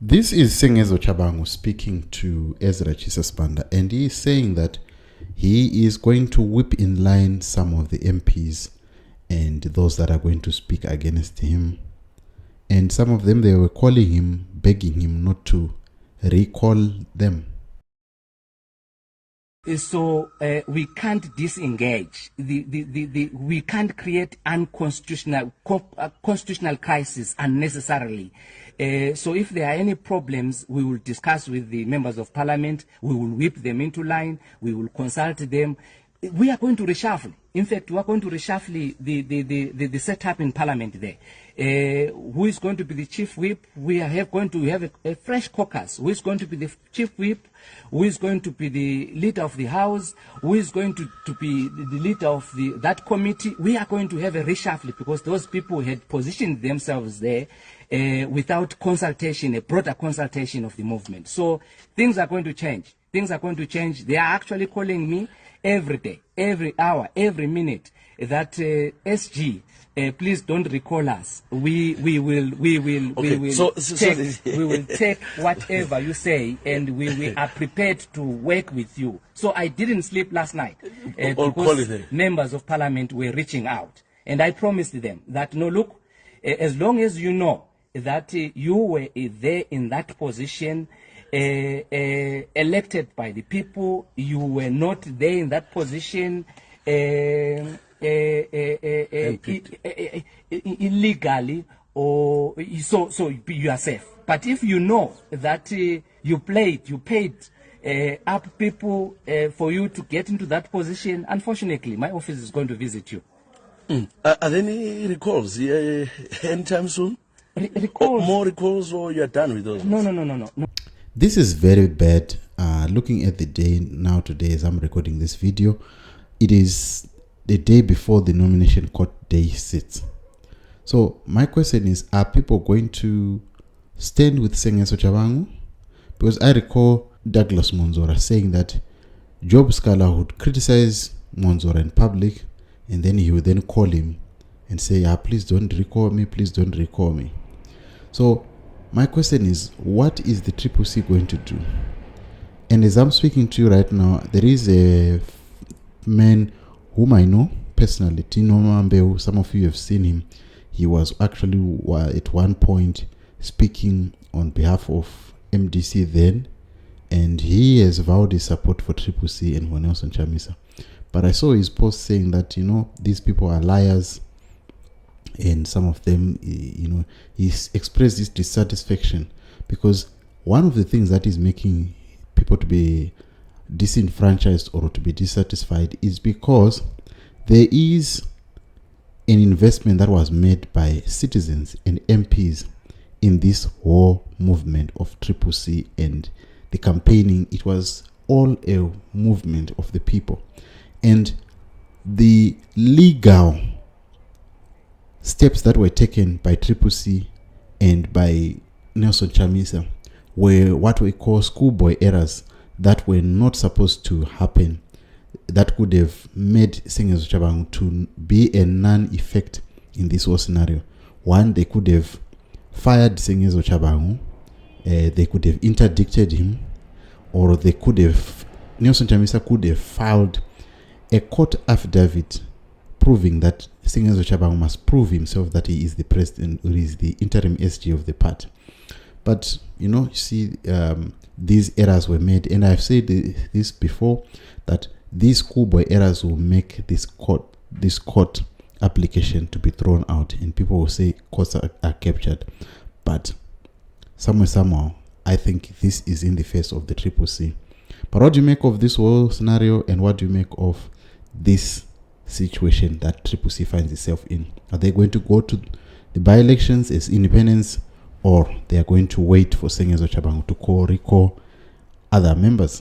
This is Sengezo Tshabangu speaking to Ezra Chisasbanda, and he is saying that he is going to whip in line some of the MPs and those that are going to speak against him. And some of them, they were calling him, begging him not to recall them. So we can't disengage. We can't create constitutional crisis unnecessarily. So if there are any problems, we will discuss with the members of parliament. We will whip them into line. We will consult them. We are going to reshuffle. In fact, we are going to reshuffle the setup in parliament there. Who is going to be the chief whip? We are going to have a fresh caucus. Who is going to be the chief whip? Who is going to be the leader of the house? Who is going to be the leader of that committee? We are going to have a reshuffle because those people had positioned themselves there without consultation, a broader consultation of the movement. So things are going to change. Things are going to change. They are actually calling me every day, every hour, every minute that SG, please don't recall us. We will take whatever you say, and we are prepared to work with you. So I didn't sleep last night because members of parliament were reaching out, and I promised them that no, look, as long as you know that you were there in that position, elected by the people, you were not there in that position illegally, or so you are safe. But if you know that you paid up people for you to get into that position, unfortunately, my office is going to visit you. Are there any recalls anytime soon? Recalls? More recalls, or you are done with those? No. This is very bad. Looking at the day now, today as I'm recording this video, it is the day before the nomination court day sits. So my question is, are people going to stand with Sengezo Tshabangu? Because I recall Douglas Monzora saying that Job Scala would criticize Monzora in public, and then he would then call him and say, please don't recall me, please don't recall me. So my question is, what is the CCC going to do? And as I'm speaking to you right now, there is a man whom I know personally, Tino Mambeu. Some of you have seen him. He was actually at one point speaking on behalf of MDC then, and he has vowed his support for CCC and for Nelson Chamisa. But I saw his post saying that, these people are liars, and some of them, he's expressed this dissatisfaction because one of the things that is making people to be disenfranchised or to be dissatisfied is because there is an investment that was made by citizens and MPs in this whole movement of CCC and the campaigning. It was all a movement of the people, and the legal steps that were taken by CCC and by Nelson Chamisa were what we call schoolboy errors that were not supposed to happen, that could have made Sengezo Tshabangu to be a non-effect in this whole scenario. One, they could have fired Sengezo Tshabangu, they could have interdicted him, or Nelson Chamisa could have filed a court affidavit proving that Sengezo Tshabangu must prove himself that he is the president or is the interim SG of the party. But you see, these errors were made, and I've said this before, that these schoolboy errors will make this court application to be thrown out, and people will say courts are captured. But somehow, I think this is in the face of the CCC. But what do you make of this whole scenario, and what do you make of this situation that CCC finds itself in? Are they going to go to the by-elections as independents, or they are going to wait for Sengezo Tshabangu to recall other members?